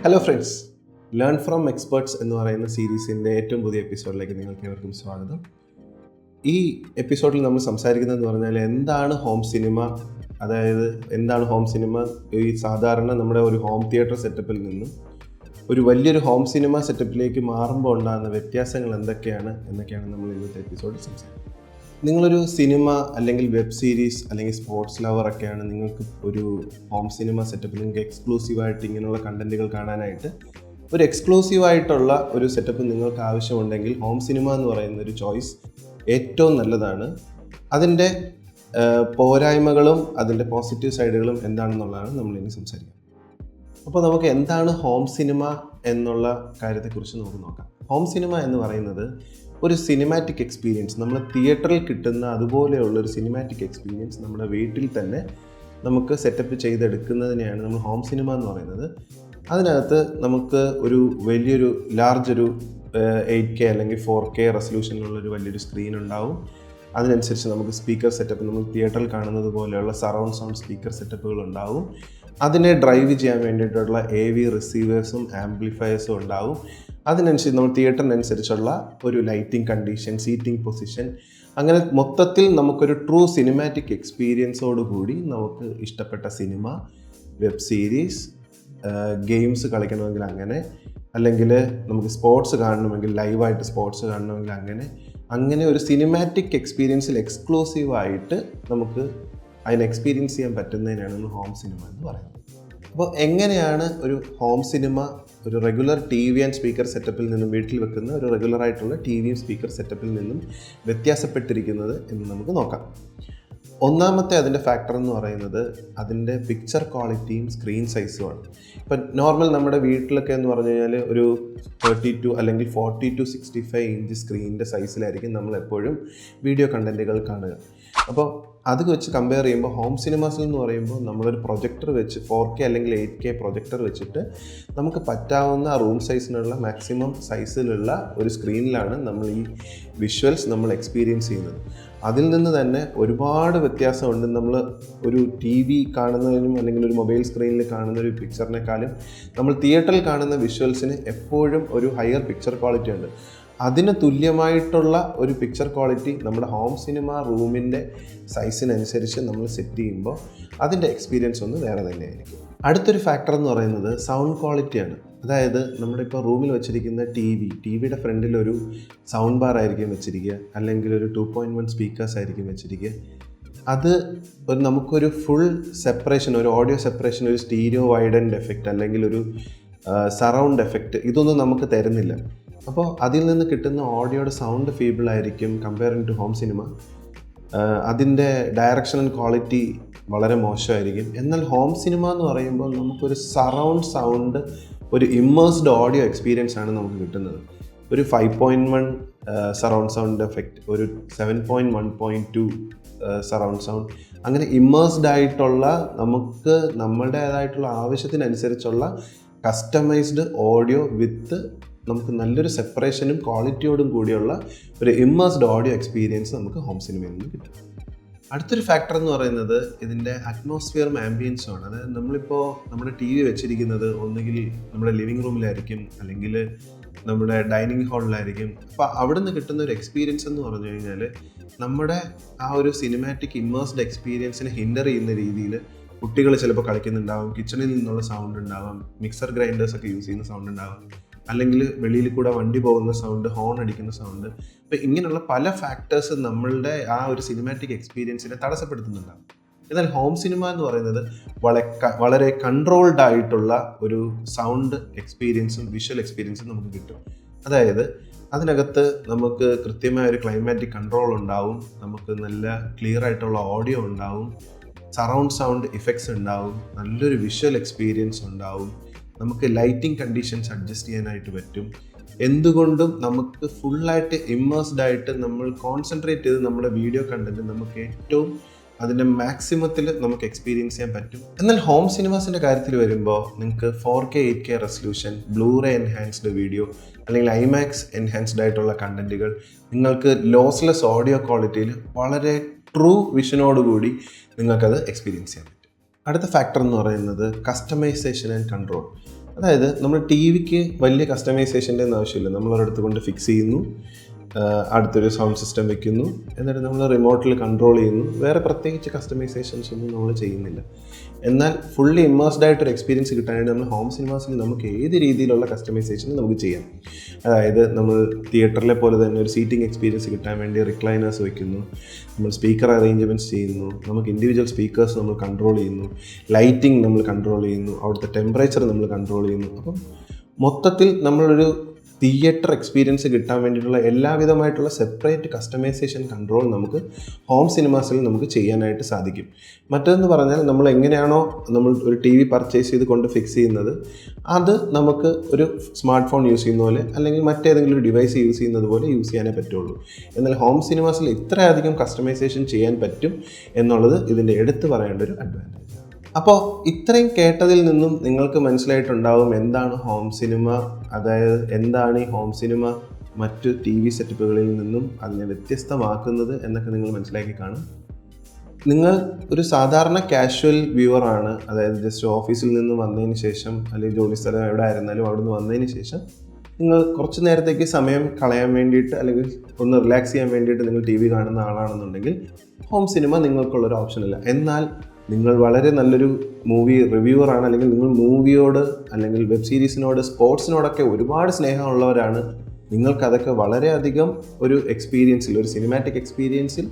Hello friends, learn from experts എന്ന് പറയുന്ന സീരീസിൻ്റെ ഏറ്റവും പുതിയ എപ്പിസോഡിലേക്ക് നിങ്ങൾക്ക് ഏവർക്കും സ്വാഗതം. ഈ എപ്പിസോഡിൽ നമ്മൾ സംസാരിക്കുന്നതെന്ന് പറഞ്ഞാൽ എന്താണ് ഹോം സിനിമ, അതായത് എന്താണ് ഹോം സിനിമ, ഈ സാധാരണ നമ്മുടെ ഒരു ഹോം തിയേറ്റർ സെറ്റപ്പിൽ നിന്നും ഒരു വലിയൊരു ഹോം സിനിമ സെറ്റപ്പിലേക്ക് മാറുമ്പോൾ ഉണ്ടാകുന്ന വ്യത്യാസങ്ങൾ എന്തൊക്കെയാണ് എന്നൊക്കെയാണ് നമ്മൾ ഇന്നത്തെ എപ്പിസോഡിൽ സംസാരിക്കുന്നത്. നിങ്ങളൊരു സിനിമ അല്ലെങ്കിൽ വെബ് സീരീസ് അല്ലെങ്കിൽ സ്പോർട്സ് ലവറൊക്കെയാണ്, നിങ്ങൾക്ക് ഒരു ഹോം സിനിമ സെറ്റപ്പിൽ നിങ്ങൾക്ക് എക്സ്ക്ലൂസീവായിട്ട് ഇങ്ങനെയുള്ള കണ്ടൻറ്റുകൾ കാണാനായിട്ട് ഒരു എക്സ്ക്ലൂസീവായിട്ടുള്ള ഒരു സെറ്റപ്പ് നിങ്ങൾക്ക് ആവശ്യമുണ്ടെങ്കിൽ ഹോം സിനിമ എന്ന് പറയുന്ന ഒരു ചോയ്സ് ഏറ്റവും നല്ലതാണ്. അതിൻ്റെ പോരായ്മകളും അതിൻ്റെ പോസിറ്റീവ് സൈഡുകളും എന്താണെന്നുള്ളതാണ് നമ്മളിനി സംസാരിക്കുന്നത്. അപ്പോൾ നമുക്ക് എന്താണ് ഹോം സിനിമ എന്നുള്ള കാര്യത്തെക്കുറിച്ച് നമുക്ക് നോക്കാം. ഹോം സിനിമ എന്ന് പറയുന്നത് ഒരു സിനിമാറ്റിക് എക്സ്പീരിയൻസ്, നമ്മൾ തിയേറ്ററിൽ കിട്ടുന്ന അതുപോലെയുള്ള ഒരു സിനിമാറ്റിക് എക്സ്പീരിയൻസ് നമ്മുടെ വീട്ടിൽ തന്നെ നമുക്ക് സെറ്റപ്പ് ചെയ്തെടുക്കുന്നതിനെയാണ് നമ്മൾ ഹോം സിനിമ എന്ന് പറയുന്നത്. അതിനകത്ത് നമുക്ക് ഒരു വലിയൊരു ലാർജൊരു 8K അല്ലെങ്കിൽ 4K റെസൊല്യൂഷനിലുള്ളൊരു വലിയൊരു സ്ക്രീൻ ഉണ്ടാവും. അതിനനുസരിച്ച് നമുക്ക് സ്പീക്കർ സെറ്റപ്പ്, നമ്മൾ തിയേറ്ററിൽ കാണുന്നത് പോലെയുള്ള സറൗണ്ട് സൗണ്ട് സ്പീക്കർ സെറ്റപ്പുകൾ ഉണ്ടാവും. അതിനെ ഡ്രൈവ് ചെയ്യാൻ വേണ്ടിയിട്ടുള്ള AV റിസീവേഴ്സും ആംപ്ലിഫയേഴ്സും ഉണ്ടാവും. അതിനനുസരിച്ച് നമ്മൾ തിയേറ്ററിനനുസരിച്ചുള്ള ഒരു ലൈറ്റിംഗ് കണ്ടീഷൻ, സീറ്റിംഗ് പൊസിഷൻ, അങ്ങനെ മൊത്തത്തിൽ നമുക്കൊരു ട്രൂ സിനിമാറ്റിക് എക്സ്പീരിയൻസോടുകൂടി നമുക്ക് ഇഷ്ടപ്പെട്ട സിനിമ, വെബ് സീരീസ്, ഗെയിംസ് കളിക്കണമെങ്കിൽ അങ്ങനെ, അല്ലെങ്കിൽ നമുക്ക് സ്പോർട്സ് കാണണമെങ്കിൽ ലൈവായിട്ട് സ്പോർട്സ് കാണണമെങ്കിൽ അങ്ങനെ ഒരു സിനിമാറ്റിക് എക്സ്പീരിയൻസിൽ എക്സ്ക്ലൂസീവായിട്ട് നമുക്ക് അതിനെ എക്സ്പീരിയൻസ് ചെയ്യാൻ പറ്റുന്നതിനാണ് നമ്മൾ ഹോം സിനിമ എന്ന് പറയുന്നത്. അപ്പോൾ എങ്ങനെയാണ് ഒരു ഹോം സിനിമ ഒരു റെഗുലർ TV ആൻഡ് സ്പീക്കർ സെറ്റപ്പിൽ നിന്നും, വീട്ടിൽ വെക്കുന്ന ഒരു റെഗുലറായിട്ടുള്ള TV സ്പീക്കർ സെറ്റപ്പിൽ നിന്നും വ്യത്യാസപ്പെട്ടിരിക്കുന്നത് എന്ന് നമുക്ക് നോക്കാം. ഒന്നാമത്തെ അതിൻ്റെ ഫാക്ടർ എന്ന് പറയുന്നത് അതിൻ്റെ പിക്ചർ ക്വാളിറ്റിയും സ്ക്രീൻ സൈസുമാണ്. ഇപ്പം നോർമൽ നമ്മുടെ വീട്ടിലൊക്കെ എന്ന് പറഞ്ഞു കഴിഞ്ഞാൽ ഒരു 32 അല്ലെങ്കിൽ 40 to 65 ഇഞ്ച് സ്ക്രീനിൻ്റെ സൈസിലായിരിക്കും നമ്മൾ എപ്പോഴും വീഡിയോ കണ്ടൻറ്റുകൾ കാണുക. അപ്പോൾ അത് വെച്ച് കമ്പയർ ചെയ്യുമ്പോൾ ഹോം സിനിമാസിൽ എന്ന് പറയുമ്പോൾ നമ്മളൊരു പ്രൊജക്ടർ വെച്ച് 4K അല്ലെങ്കിൽ 8K പ്രൊജക്ടർ വെച്ചിട്ട് നമുക്ക് പറ്റാവുന്ന റൂം സൈസിനുള്ള മാക്സിമം സൈസിലുള്ള ഒരു സ്ക്രീനിലാണ് നമ്മൾ ഈ വിഷ്വൽസ് നമ്മൾ എക്സ്പീരിയൻസ് ചെയ്യുന്നത്. അതിൽ നിന്ന് തന്നെ ഒരുപാട് വ്യത്യാസമുണ്ട്. നമ്മൾ ഒരു TV കാണുന്നതിനും അല്ലെങ്കിൽ ഒരു മൊബൈൽ സ്ക്രീനിൽ കാണുന്ന ഒരു പിക്ചറിനേക്കാളും നമ്മൾ തിയേറ്ററിൽ കാണുന്ന വിഷ്വൽസിന് എപ്പോഴും ഒരു ഹയർ പിക്ചർ ക്വാളിറ്റി ഉണ്ട്. അതിന് തുല്യമായിട്ടുള്ള ഒരു പിക്ചർ ക്വാളിറ്റി നമ്മുടെ ഹോം സിനിമ റൂമിൻ്റെ സൈസിനനുസരിച്ച് നമ്മൾ സെറ്റ് ചെയ്യുമ്പോൾ അതിൻ്റെ എക്സ്പീരിയൻസ് ഒന്ന് വേറെ തന്നെയായിരിക്കും. അടുത്തൊരു ഫാക്ടർ എന്ന് പറയുന്നത് സൗണ്ട് ക്വാളിറ്റിയാണ്. അതായത് നമ്മുടെ ഇപ്പോൾ റൂമിൽ വെച്ചിരിക്കുന്ന ടിവിയുടെ ഫ്രണ്ടിൽ ഒരു സൗണ്ട് ബാർ ആയിരിക്കും വെച്ചിരിക്കുക, അല്ലെങ്കിൽ ഒരു 2.1 സ്പീക്കേഴ്സ് ആയിരിക്കും വെച്ചിരിക്കുക. അത് നമുക്കൊരു ഫുൾ സെപ്പറേഷൻ, ഒരു ഓഡിയോ സെപ്പറേഷൻ, ഒരു സ്റ്റീരിയോ വൈഡൻഡ് എഫക്റ്റ് അല്ലെങ്കിൽ ഒരു സറൗണ്ട് എഫക്റ്റ് ഇതൊന്നും നമുക്ക് തരുന്നില്ല. അപ്പോൾ അതിൽ നിന്ന് കിട്ടുന്ന ഓഡിയോയുടെ സൗണ്ട് ഫീബിൾ ആയിരിക്കും കമ്പയറിങ് ടു ഹോം സിനിമ. അതിൻ്റെ ഡയറക്ഷൻ ആൻഡ് ക്വാളിറ്റി വളരെ മോശമായിരിക്കും. എന്നാൽ ഹോം സിനിമ എന്ന് പറയുമ്പോൾ നമുക്കൊരു സറൗണ്ട് സൗണ്ട്, ഒരു ഇമ്മേഴ്സ്ഡ് ഓഡിയോ എക്സ്പീരിയൻസ് ആണ് നമുക്ക് കിട്ടുന്നത്. ഒരു 5.1 സറൗണ്ട് സൗണ്ട് എഫക്റ്റ്, ഒരു 7.1.2 സറൗണ്ട് സൗണ്ട്, അങ്ങനെ ഇമ്മേഴ്സ്ഡ് ആയിട്ടുള്ള നമുക്ക് നമ്മുടേതായിട്ടുള്ള ആവശ്യത്തിനനുസരിച്ചുള്ള കസ്റ്റമൈസ്ഡ് ഓഡിയോ വിത്ത് നമുക്ക് നല്ലൊരു സെപ്പറേഷനും ക്വാളിറ്റിയോടും കൂടിയുള്ള ഒരു ഇമ്മേഴ്സ്ഡ് ഓഡിയോ എക്സ്പീരിയൻസ് നമുക്ക് ഹോം സിനിമയിൽ നിന്ന് കിട്ടും. അടുത്തൊരു ഫാക്ടർ എന്ന് പറയുന്നത് ഇതിൻ്റെ അറ്റ്മോസ്ഫിയറും ആംബിയൻസും ആണ്. അതായത് നമ്മളിപ്പോൾ നമ്മുടെ TV വെച്ചിരിക്കുന്നത് ഒന്നുകിൽ നമ്മുടെ ലിവിങ് റൂമിലായിരിക്കും അല്ലെങ്കിൽ നമ്മുടെ ഡൈനിങ് ഹാളിലായിരിക്കും. അപ്പോൾ അവിടെ നിന്ന് കിട്ടുന്ന ഒരു എക്സ്പീരിയൻസ് എന്ന് പറഞ്ഞു കഴിഞ്ഞാൽ നമ്മുടെ ആ ഒരു സിനിമാറ്റിക് ഇമ്മേഴ്സ്ഡ് എക്സ്പീരിയൻസിനെ ഹിൻഡർ ചെയ്യുന്ന രീതിയിൽ കുട്ടികൾ ചിലപ്പോൾ കളിക്കുന്നുണ്ടാവും, കിച്ചണിൽ നിന്നുള്ള സൗണ്ട് ഉണ്ടാവാം, മിക്സർ ഗ്രൈൻഡേഴ്സൊക്കെ യൂസ് ചെയ്യുന്ന സൗണ്ട് ഉണ്ടാവാം, അല്ലെങ്കിൽ വെളിയിൽ കൂടെ വണ്ടി പോകുന്ന സൗണ്ട്, ഹോൺ അടിക്കുന്ന സൗണ്ട്. അപ്പോൾ ഇങ്ങനെയുള്ള പല ഫാക്ടേഴ്സ് നമ്മളുടെ ആ ഒരു സിനിമാറ്റിക് എക്സ്പീരിയൻസിനെ തടസ്സപ്പെടുത്തുന്നുണ്ടാകും. എന്നാൽ ഹോം സിനിമ എന്ന് പറയുന്നത് വളരെ കൺട്രോൾഡ് ആയിട്ടുള്ള ഒരു സൗണ്ട് എക്സ്പീരിയൻസും വിഷ്വൽ എക്സ്പീരിയൻസും നമുക്ക് കിട്ടും. അതായത് അതിനകത്ത് നമുക്ക് കൃത്യമായ ഒരു ക്ലൈമാറ്റിക് കൺട്രോൾ ഉണ്ടാവും, നമുക്ക് നല്ല ക്ലിയർ ആയിട്ടുള്ള ഓഡിയോ ഉണ്ടാവും, സറൗണ്ട് സൗണ്ട് ഇഫക്ട്സ് ഉണ്ടാവും, നല്ലൊരു വിഷ്വൽ എക്സ്പീരിയൻസ് ഉണ്ടാവും, നമുക്ക് ലൈറ്റിംഗ് കണ്ടീഷൻസ് അഡ്ജസ്റ്റ് ചെയ്യാനായിട്ട് പറ്റും. എന്തുകൊണ്ടും നമുക്ക് ഫുള്ളായിട്ട് ഇമ്മേഴ്സ്ഡ് ആയിട്ട് നമ്മൾ കോൺസെൻട്രേറ്റ് ചെയ്ത് നമ്മുടെ വീഡിയോ കണ്ടൻറ്റ് നമുക്ക് ഏറ്റവും അതിൻ്റെ മാക്സിമത്തിൽ നമുക്ക് എക്സ്പീരിയൻസ് ചെയ്യാൻ പറ്റും. എന്നാൽ ഹോം സിനിമാസിൻ്റെ കാര്യത്തിൽ വരുമ്പോൾ നിങ്ങൾക്ക് 4K 8K resolution, blue ray enhanced video അല്ലെങ്കിൽ IMAX എൻഹാൻസ്ഡ് ആയിട്ടുള്ള കണ്ടൻറ്റുകൾ, നിങ്ങൾക്ക് ലോസ്ലെസ് ഓഡിയോ ക്വാളിറ്റിയിൽ വളരെ ട്രൂ വിഷനോടുകൂടി നിങ്ങൾക്കത് എക്സ്പീരിയൻസ് ചെയ്യാൻ പറ്റും. അടുത്ത ഫാക്ടർ എന്ന് പറയുന്നത് കസ്റ്റമൈസേഷൻ ആൻഡ് കൺട്രോൾ. അതായത് നമ്മൾ ടി വിക്ക് വലിയ കസ്റ്റമൈസേഷൻ്റെ ഒന്നും ആവശ്യമില്ല. നമ്മളൊരിടത്ത് കൊണ്ട് ഫിക്സ് ചെയ്യുന്നു, അടുത്തൊരു സൗണ്ട് സിസ്റ്റം വെക്കുന്നു, എന്നിട്ട് നമ്മൾ റിമോട്ടിൽ കൺട്രോൾ ചെയ്യുന്നു. വേറെ പ്രത്യേകിച്ച് കസ്റ്റമൈസേഷൻസ് ഒന്നും നമ്മൾ ചെയ്യുന്നില്ല. എന്നാൽ ഫുള്ളി ഇമ്മേഴ്സ്ഡ് ആയിട്ടൊരു എക്സ്പീരിയൻസ് കിട്ടാനായിട്ട് നമ്മൾ ഹോം സിനിമാസിൽ നമുക്ക് ഏത് രീതിയിലുള്ള കസ്റ്റമൈസേഷൻ നമുക്ക് ചെയ്യാം. അതായത് നമ്മൾ തിയേറ്ററിലെ പോലെ തന്നെ ഒരു സീറ്റിംഗ് എക്സ്പീരിയൻസ് കിട്ടാൻ വേണ്ടി റിക്ലൈനേഴ്സ് വയ്ക്കുന്നു, നമ്മൾ സ്പീക്കർ അറേഞ്ച്മെൻറ്റ്സ് ചെയ്യുന്നു, നമുക്ക് ഇൻഡിവിജ്വൽ സ്പീക്കേഴ്സ് നമ്മൾ കൺട്രോൾ ചെയ്യുന്നു, ലൈറ്റിംഗ് നമ്മൾ കൺട്രോൾ ചെയ്യുന്നു, അവിടുത്തെ ടെമ്പറേച്ചർ നമ്മൾ കൺട്രോൾ ചെയ്യുന്നു. അപ്പം മൊത്തത്തിൽ നമ്മളൊരു തിയേറ്റർ എക്സ്പീരിയൻസ് കിട്ടാൻ വേണ്ടിയിട്ടുള്ള എല്ലാവിധമായിട്ടുള്ള സെപ്പറേറ്റ് കസ്റ്റമൈസേഷൻ കൺട്രോൾ നമുക്ക് ഹോം സിനിമാസിൽ നമുക്ക് ചെയ്യാനായിട്ട് സാധിക്കും. മറ്റൊന്ന് പറഞ്ഞാൽ നമ്മൾ എങ്ങനെയാണോ നമ്മൾ ഒരു ടി വി പർച്ചേസ് ചെയ്ത് കൊണ്ട് ഫിക്സ് ചെയ്യുന്നത്, അത് നമുക്ക് ഒരു സ്മാർട്ട് ഫോൺ യൂസ് ചെയ്യുന്ന പോലെ അല്ലെങ്കിൽ മറ്റേതെങ്കിലും ഒരു ഡിവൈസ് യൂസ് ചെയ്യുന്നത് പോലെ യൂസ് ചെയ്യാനേ പറ്റുള്ളൂ. എന്നാൽ ഹോം സിനിമാസിൽ ഇത്രയധികം കസ്റ്റമൈസേഷൻ ചെയ്യാൻ പറ്റും എന്നുള്ളത് ഇതിൻ്റെ എടുത്തു പറയേണ്ട ഒരു അഡ്വാൻറ്റേജ്. അപ്പോൾ ഇത്രയും കേട്ടതിൽ നിന്നും നിങ്ങൾക്ക് മനസ്സിലായിട്ടുണ്ടാവും എന്താണ് ഹോം സിനിമ, അതായത് എന്താണ് ഈ ഹോം സിനിമ മറ്റു ടി വി സെറ്റപ്പുകളിൽ നിന്നും അതിനെ വ്യത്യസ്തമാക്കുന്നത് എന്നൊക്കെ നിങ്ങൾ മനസ്സിലാക്കി കാണും. നിങ്ങൾ ഒരു സാധാരണ കാഷ്വൽ വ്യൂവറാണ്, അതായത് ജസ്റ്റ് ഓഫീസിൽ നിന്ന് വന്നതിന് ശേഷം അല്ലെങ്കിൽ ജോലി സ്ഥലം എവിടെ ആയിരുന്നാലും അവിടെ നിന്ന് വന്നതിന് ശേഷം നിങ്ങൾ കുറച്ച് നേരത്തേക്ക് സമയം കളയാൻ വേണ്ടിയിട്ട് അല്ലെങ്കിൽ ഒന്ന് റിലാക്സ് ചെയ്യാൻ വേണ്ടിയിട്ട് നിങ്ങൾ ടി വി കാണുന്ന ആളാണെന്നുണ്ടെങ്കിൽ ഹോം സിനിമ നിങ്ങൾക്കുള്ളൊരു ഓപ്ഷനല്ല. എന്നാൽ നിങ്ങൾ വളരെ നല്ലൊരു മൂവി റിവ്യൂവറാണ്, അല്ലെങ്കിൽ നിങ്ങൾ മൂവിയോട് അല്ലെങ്കിൽ വെബ് സീരീസിനോട് സ്പോർട്സിനോടൊക്കെ ഒരുപാട് സ്നേഹമുള്ളവരാണ്, നിങ്ങൾക്കതൊക്കെ വളരെയധികം ഒരു എക്സ്പീരിയൻസിൽ, ഒരു സിനിമാറ്റിക് എക്സ്പീരിയൻസിൽ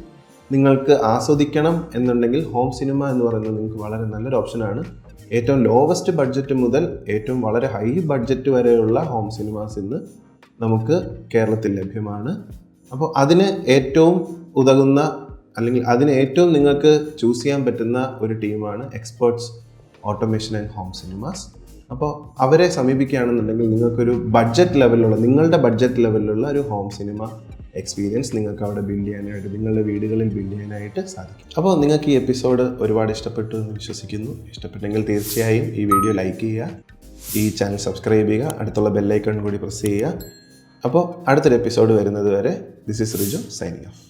നിങ്ങൾക്ക് ആസ്വദിക്കണം എന്നുണ്ടെങ്കിൽ ഹോം സിനിമ എന്ന് പറയുന്നത് നിങ്ങൾക്ക് വളരെ നല്ലൊരു ഓപ്ഷനാണ്. ഏറ്റവും ലോവസ്റ്റ് ബഡ്ജറ്റ് മുതൽ ഏറ്റവും വളരെ ഹൈ ബഡ്ജറ്റ് വരെയുള്ള ഹോം സിനിമാസ് ഇന്ന് നമുക്ക് കേരളത്തിൽ ലഭ്യമാണ്. അപ്പോൾ അതിന് ഏറ്റവും ഉതകുന്ന അല്ലെങ്കിൽ അതിന് ഏറ്റവും നിങ്ങൾക്ക് ചൂസ് ചെയ്യാൻ പറ്റുന്ന ഒരു ടീമാണ് experts automation and home cinemas. അപ്പോൾ അവരെ സമീപിക്കുകയാണെന്നുണ്ടെങ്കിൽ നിങ്ങൾക്കൊരു ബഡ്ജറ്റ് ലെവലിലുള്ള, നിങ്ങളുടെ ബഡ്ജറ്റ് ലെവലിലുള്ള ഒരു ഹോം സിനിമ എക്സ്പീരിയൻസ് നിങ്ങൾക്ക് അവിടെ ബിൽഡ് ചെയ്യാനായിട്ട്, നിങ്ങളുടെ വീടുകളിൽ ബിൽഡ് ചെയ്യാനായിട്ട് സാധിക്കും. അപ്പോൾ നിങ്ങൾക്ക് ഈ എപ്പിസോഡ് ഒരുപാട് ഇഷ്ടപ്പെട്ടു എന്ന് വിശ്വസിക്കുന്നു. ഇഷ്ടപ്പെട്ടെങ്കിൽ തീർച്ചയായും ഈ വീഡിയോ ലൈക്ക് ചെയ്യുക, ഈ ചാനൽ സബ്സ്ക്രൈബ് ചെയ്യുക, അടുത്തുള്ള ബെല്ലൈക്കൺ കൂടി പ്രസ് ചെയ്യുക. അപ്പോൾ അടുത്തൊരു എപ്പിസോഡ് വരുന്നത് വരെ this is Riju signing off.